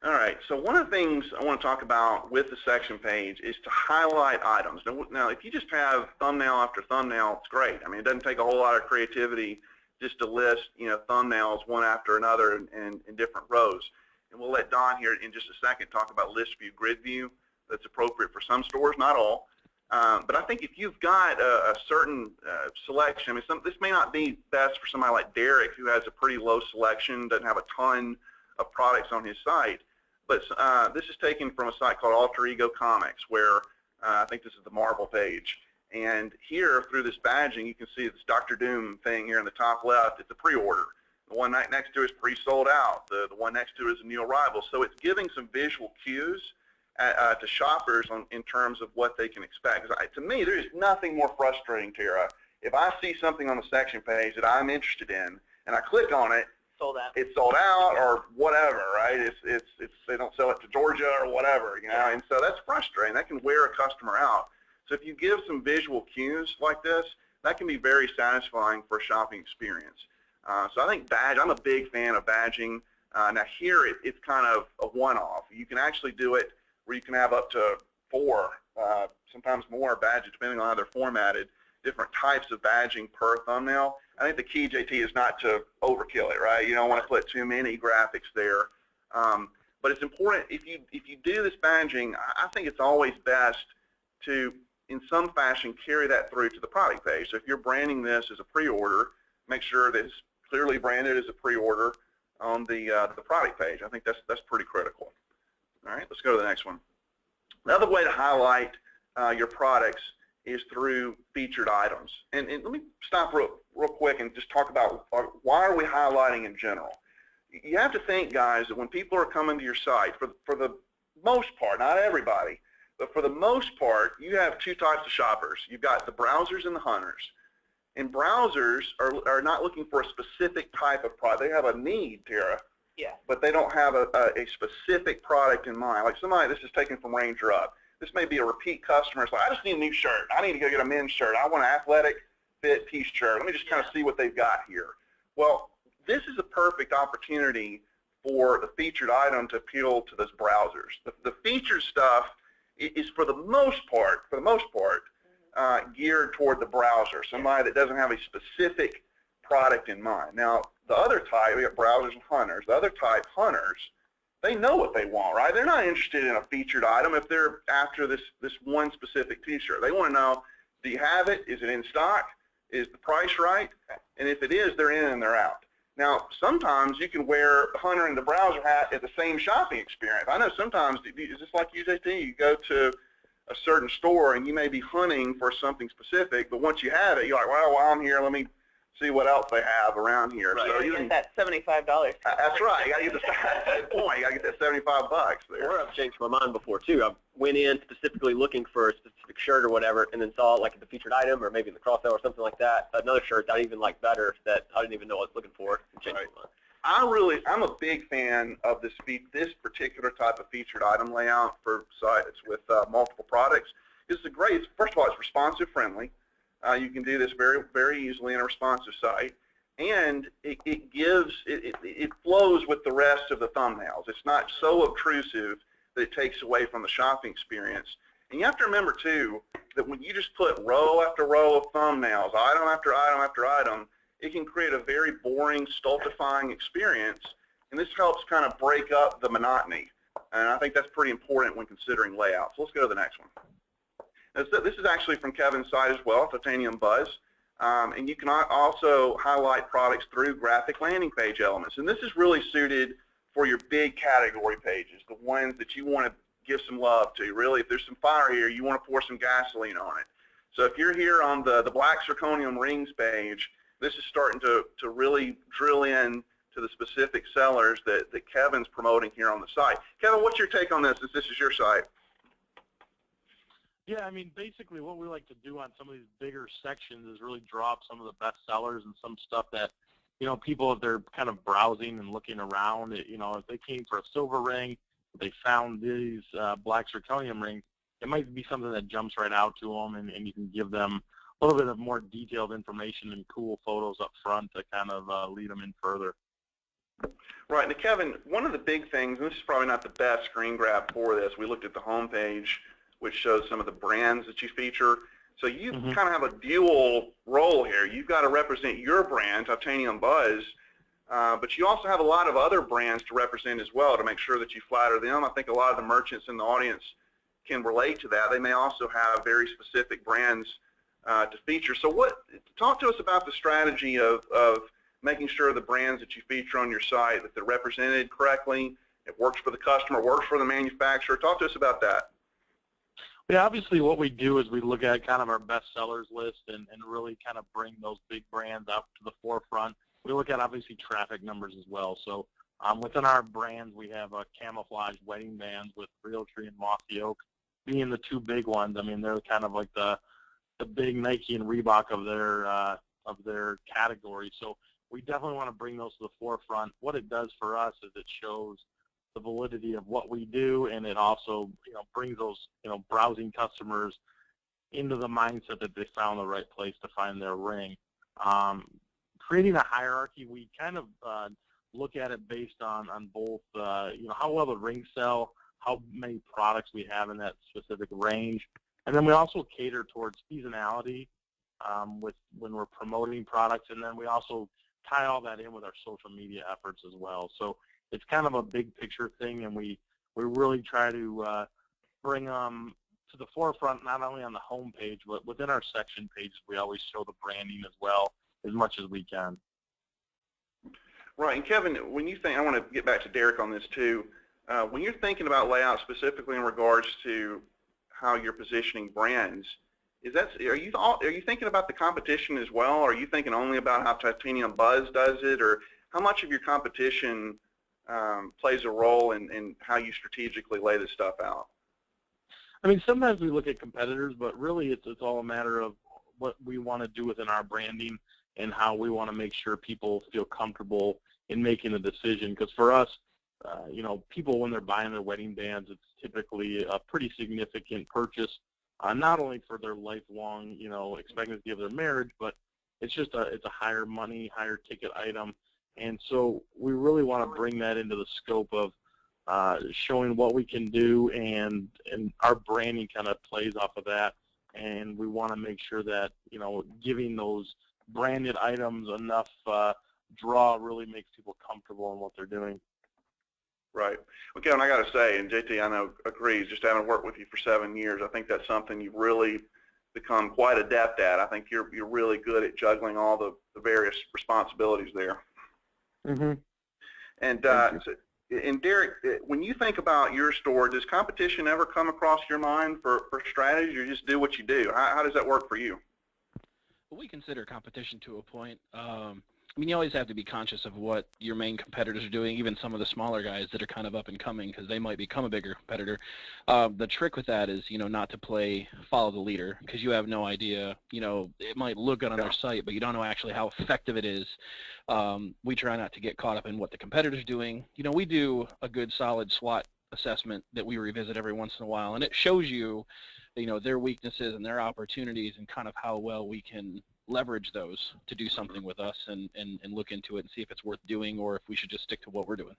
All right, so one of the things I want to talk about with the section page is to highlight items. Now, if you just have thumbnail after thumbnail, it's great. I mean, it doesn't take a whole lot of creativity just to list, thumbnails one after another in different rows. And we'll let Don here in just a second talk about list view, grid view. That's appropriate for some stores, not all. But I think if you've got a certain selection, I mean, this may not be best for somebody like Derek, who has a pretty low selection, doesn't have a ton of products on his site. But this is taken from a site called Alter Ego Comics, where I think this is the Marvel page. And here, through this badging, you can see this Dr. Doom thing here in the top left. It's a pre-order. The one next to it is pre-sold out. The one next to it is a new arrival. So it's giving some visual cues to shoppers in terms of what they can expect. To me, there is nothing more frustrating, Tara. If I see something on the section page that I'm interested in, and I click on it, it's sold out or whatever, right? It's they don't sell it to Georgia or whatever, and so that's frustrating. That can wear a customer out. So if you give some visual cues like this, that can be very satisfying for a shopping experience. So I think I'm a big fan of badging. Now here it's kind of a one-off. You can actually do it where you can have up to 4, sometimes more badges, depending on how they're formatted, different types of badging per thumbnail. I think the key, JT, is not to overkill it, right? You don't want to put too many graphics there. But it's important, if you do this badging, I think it's always best to, in some fashion, carry that through to the product page. So if you're branding this as a pre-order, make sure that it's clearly branded as a pre-order on the product page. I think that's pretty critical. All right, let's go to the next one. Another way to highlight your products is through featured items. And let me stop real quick and just talk about why are we highlighting in general. You have to think, guys, that when people are coming to your site, for the most part, not everybody, but for the most part, you have 2 types of shoppers. You've got the browsers and the hunters. And browsers are not looking for a specific type of product. They have a need, Tara, but they don't have a specific product in mind. Like somebody, this is taken from Ranger Up. This may be a repeat customer. It's like, I just need a new shirt. I need to go get a men's shirt. I want an athletic fit t-shirt. Let me just kind of see what they've got here. Well, this is a perfect opportunity for the featured item to appeal to those browsers. The featured stuff is for the most part, geared toward the browser, somebody that doesn't have a specific product in mind. Now, the other type, we got browsers and hunters. The other type, hunters, they know what they want, right? They're not interested in a featured item if they're after this one specific t-shirt. They want to know, do you have it? Is it in stock? Is the price right? And if it is, they're in and they're out. Now, sometimes you can wear the hunter and the browser hat at the same shopping experience. I know sometimes, it's just like UJT, you go to a certain store and you may be hunting for something specific, but once you have it, you're like, well, while I'm here, let me see what else they have around here. Right. So you get that $75. That's right. You got to get the point. You got to get that $75 there. Or I've changed my mind before too. I went in specifically looking for a specific shirt or whatever, and then saw like the featured item or maybe in the cross sale or something like that, another shirt that I even liked better that I didn't even know I was looking for, and changed my mind. I'm a big fan of this particular type of featured item layout for sites with multiple products. This is great. First of all, it's responsive friendly. You can do this very, very easily in a responsive site, and it flows with the rest of the thumbnails. It's not so obtrusive that it takes away from the shopping experience. And you have to remember too that when you just put row after row of thumbnails, item after item after item, it can create a very boring, stultifying experience, and this helps kind of break up the monotony. And I think that's pretty important when considering layouts. So let's go to the next one. This is actually from Kevin's site as well, Titanium Buzz. And you can also highlight products through graphic landing page elements. And this is really suited for your big category pages, the ones that you want to give some love to. Really, if there's some fire here, you want to pour some gasoline on it. So if you're here on the black zirconium rings page, this is starting to really drill in to the specific sellers that Kevin's promoting here on the site. Kevin, what's your take on this since this is your site? Yeah, I mean, basically what we like to do on some of these bigger sections is really drop some of the best sellers and some stuff that, people, if they're kind of browsing and looking around, if they came for a silver ring, if they found these black zirconium rings, it might be something that jumps right out to them, and you can give them a little bit of more detailed information and cool photos up front to kind of lead them in further. Right. Now, Kevin, one of the big things, and this is probably not the best screen grab for this, we looked at the home page, which shows some of the brands that you feature. So you kind of have a dual role here. You've got to represent your brand, Titanium Buzz, but you also have a lot of other brands to represent as well to make sure that you flatter them. I think a lot of the merchants in the audience can relate to that. They may also have very specific brands to feature. So talk to us about the strategy of making sure the brands that you feature on your site, that they're represented correctly, it works for the customer, works for the manufacturer. Talk to us about that. Yeah, obviously what we do is we look at kind of our best sellers list and really kind of bring those big brands up to the forefront. We look at obviously traffic numbers as well. So within our brands, we have camouflage wedding bands with Realtree and Mossy Oak being the two big ones. I mean, they're kind of like the big Nike and Reebok of their category. So we definitely want to bring those to the forefront. What it does for us is it shows the validity of what we do, and it also brings those browsing customers into the mindset that they found the right place to find their ring. Creating a hierarchy, we kind of look at it based on both how well the rings sell, how many products we have in that specific range, and then we also cater towards seasonality when we're promoting products, and then we also tie all that in with our social media efforts as well. So it's kind of a big picture thing, and we really try to bring them to the forefront, not only on the home page, but within our section pages. We always show the branding as well, as much as we can. Right. And Kevin, when you think, I want to get back to Derek on this too, when you're thinking about layout specifically in regards to how you're positioning brands, are you thinking about the competition as well? Or are you thinking only about how Titanium Buzz does it, or how much of your competition plays a role in how you strategically lay this stuff out? I mean, sometimes we look at competitors, but really it's all a matter of what we want to do within our branding and how we want to make sure people feel comfortable in making a decision. Because for us, people when they're buying their wedding bands, it's typically a pretty significant purchase, not only for their lifelong, expectancy of their marriage, but it's a higher money, higher ticket item. And so we really want to bring that into the scope of showing what we can do, and our branding kind of plays off of that. And we want to make sure that, giving those branded items enough draw really makes people comfortable in what they're doing. Right. Well, Kevin, I got to say, and JT, I know agrees, just having worked with you for 7 years, I think that's something you've really become quite adept at. I think you're really good at juggling all the various responsibilities there. Mm-hmm. And Derek, when you think about your store, does competition ever come across your mind for strategies, or just do what you do? How does that work for you? Well, we consider competition to a point. I mean, you always have to be conscious of what your main competitors are doing, even some of the smaller guys that are kind of up and coming, because they might become a bigger competitor. The trick with that is, not to follow the leader, because you have no idea. It might look good on their site, but you don't know actually how effective it is. We try not to get caught up in what the competitor's doing. We do a good solid SWOT assessment that we revisit every once in a while, and it shows you, their weaknesses and their opportunities and kind of how well we can leverage those to do something with us and look into it and see if it's worth doing or if we should just stick to what we're doing.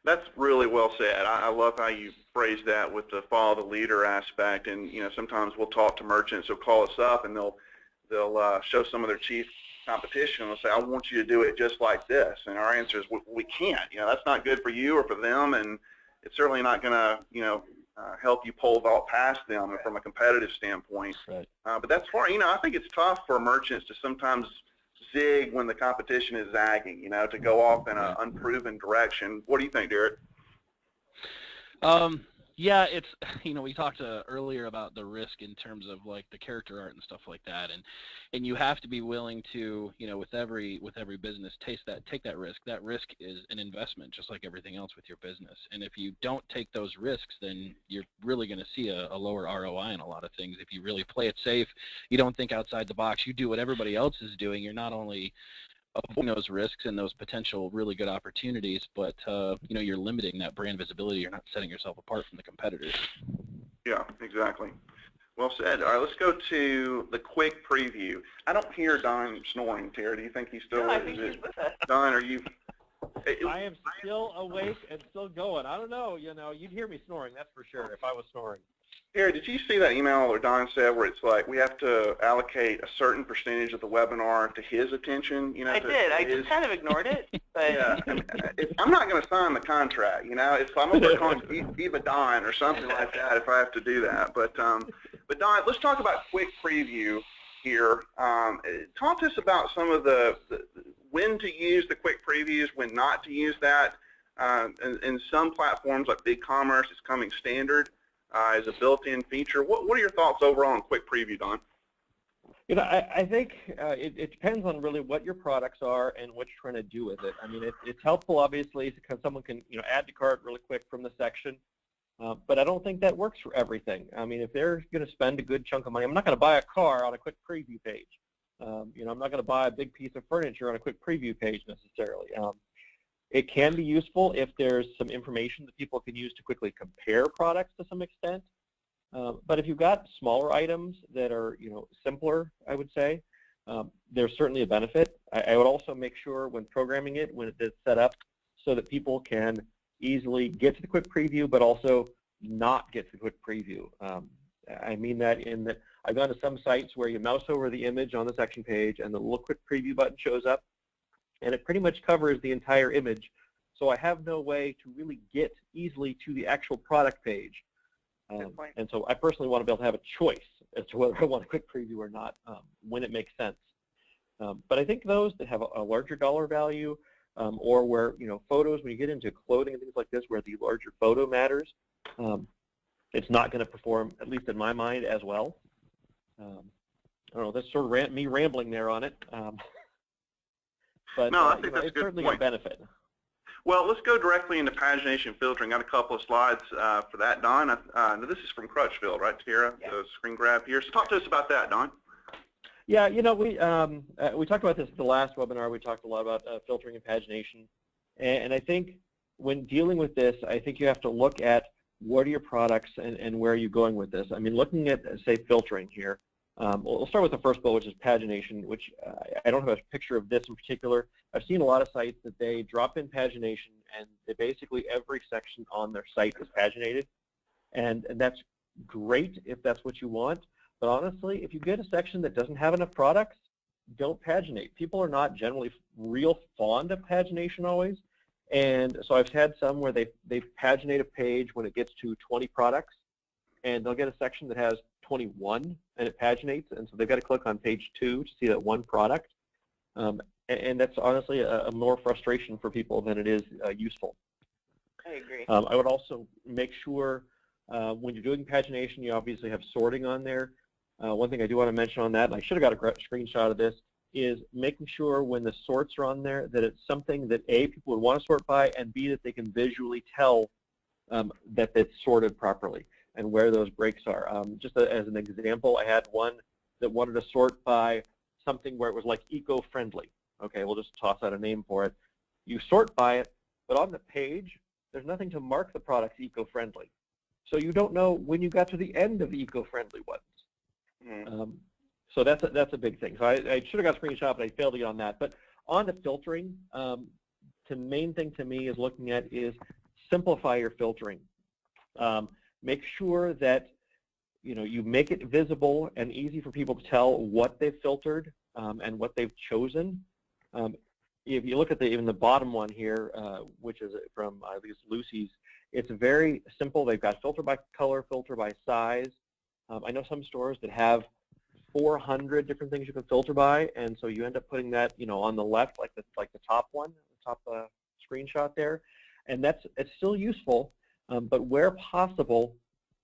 That's really well said. I love how you phrase that with the follow the leader aspect. And sometimes we'll talk to merchants who'll call us up and they'll show some of their chief competition and they'll say, I want you to do it just like this. And our answer is we can't. That's not good for you or for them, and it's certainly not going to help you pull vault past them from a competitive standpoint. Right. But that's far. I think it's tough for merchants to sometimes zig when the competition is zagging, to go off in an unproven direction. What do you think, Derek? Yeah, it's, we talked earlier about the risk in terms of like the character art and stuff like that, and you have to be willing to, with every business, take that risk. That risk is an investment, just like everything else with your business. And if you don't take those risks, then you're really going to see a lower ROI in a lot of things. If you really play it safe, you don't think outside the box, you do what everybody else is doing, you're not only avoiding those risks and those potential really good opportunities, but you're limiting that brand visibility. You're not setting yourself apart from the competitors. Yeah, exactly. Well said. All right, let's go to the quick preview. I don't hear Don snoring, Tara. Do you think he's still? No, I think he's with us. Don, are you? I am still awake and still going. I don't know, you'd hear me snoring, that's for sure, if I was snoring. Gary, did you see that email that Don said where it's like we have to allocate a certain percentage of the webinar to his attention? I did. I just kind of ignored it. But yeah, I'm not going to sign the contract. I'm going to start calling Eva Don or something like that if I have to do that. But Don, let's talk about quick preview here. Talk to us about some of the when to use the quick previews, when not to use that. In some platforms like BigCommerce, it's coming standard as a built-in feature. What are your thoughts overall on quick preview, Don? I think it depends on really what your products are and what you're trying to do with it. I mean, it's helpful, obviously, because someone can add to cart really quick from the section. But I don't think that works for everything. I mean, if they're going to spend a good chunk of money, I'm not going to buy a car on a quick preview page. I'm not going to buy a big piece of furniture on a quick preview page necessarily. It can be useful if there's some information that people can use to quickly compare products to some extent. But if you've got smaller items that are, simpler, I would say, there's certainly a benefit. I would also make sure when programming it, when it's set up, so that people can easily get to the quick preview, but also not get to the quick preview. I mean that in that I've gone to some sites where you mouse over the image on the section page and the little quick preview button shows up, and it pretty much covers the entire image. So I have no way to really get easily to the actual product page. And so I personally want to be able to have a choice as to whether I want a quick preview or not when it makes sense. But I think those that have a larger dollar value or where, photos, when you get into clothing and things like this where the larger photo matters, it's not going to perform, at least in my mind, as well. I don't know, that's sort of me rambling there on it. But no, I think that's it's a good certainly point. a benefit. Well, let's go directly into pagination filtering. Got a couple of slides for that, Don. This is from Crutchfield, right, Tara? Yeah. The screen grab here. So talk to us about that, Don. Yeah, we talked about this at the last webinar. We talked a lot about filtering and pagination. And I think when dealing with this, I think you have to look at what are your products and where are you going with this. I mean, looking at, say, filtering here, we'll start with the first bullet, which is pagination, which I don't have a picture of this in particular. I've seen a lot of sites that they drop in pagination, and basically every section on their site is paginated. And that's great if that's what you want. But honestly, if you get a section that doesn't have enough products, don't paginate. People are not generally real fond of pagination always. And so I've had some where they paginate a page when it gets to 20 products, and they'll get a section that has 21 and it paginates, and so they've got to click on page 2 to see that one product. And that's honestly a more frustration for people than it is useful. I agree. I would also make sure when you're doing pagination, you obviously have sorting on there. One thing I do want to mention on that, and I should have got a screenshot of this, is making sure when the sorts are on there that it's something that A, people would want to sort by, and B, that they can visually tell that it's sorted properly and where those breaks are. Just as an example, I had one that wanted to sort by something where it was like eco-friendly. Okay, we'll just toss out a name for it. You sort by it, but on the page, there's nothing to mark the products eco-friendly. So you don't know when you got to the end of the eco-friendly ones. So that's a big thing. So I should have got a screenshot, but I failed to get on that. But on the filtering, the main thing to me is looking at is simplify your filtering. Make sure that you make it visible and easy for people to tell what they've filtered and what they've chosen. If you look at even the bottom one here, which is from I think it's Lucy's, it's very simple. They've got filter by color, filter by size. I know some stores that have 400 different things you can filter by, and so you end up putting that on the left, like the top one, the top screenshot there, and it's still useful, but where possible,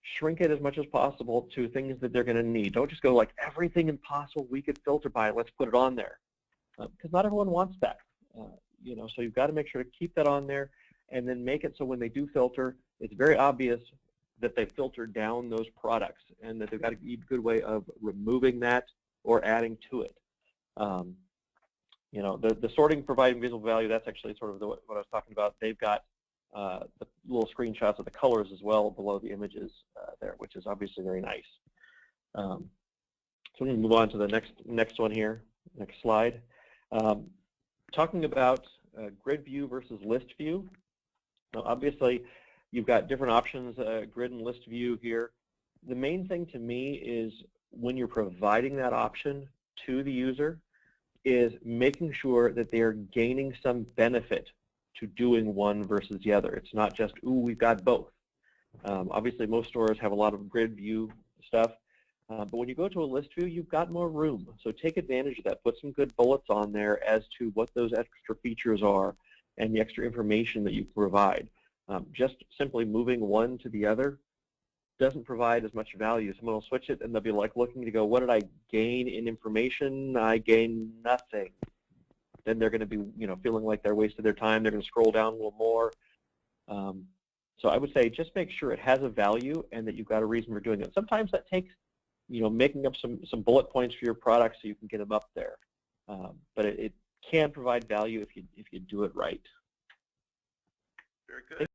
shrink it as much as possible to things that they're going to need. Don't just go like everything impossible we could filter by, let's put it on there, because not everyone wants that. So you've got to make sure to keep that on there, and then make it so when they do filter, it's very obvious that they filtered down those products and that they've got a good way of removing that or adding to it. The sorting, providing visual value, that's actually sort of what I was talking about. They've got the little screenshots of the colors as well below the images there, which is obviously very nice. So we're going to move on to the next one here, next slide. Talking about grid view versus list view. Now, obviously, you've got different options, grid and list view here. The main thing to me is when you're providing that option to the user is making sure that they are gaining some benefit to doing one versus the other. It's not just, ooh, we've got both. Obviously, most stores have a lot of grid view stuff, but when you go to a list view, you've got more room. So take advantage of that. Put some good bullets on there as to what those extra features are and the extra information that you provide. Just simply moving one to the other doesn't provide as much value. Someone will switch it and they'll be like looking to go, what did I gain in information? I gained nothing. Then they're going to be, feeling like they're wasted their time. They're going to scroll down a little more. So I would say just make sure it has a value and that you've got a reason for doing it. Sometimes that takes, making up some bullet points for your product so you can get them up there. But it can provide value if you do it right. Very good.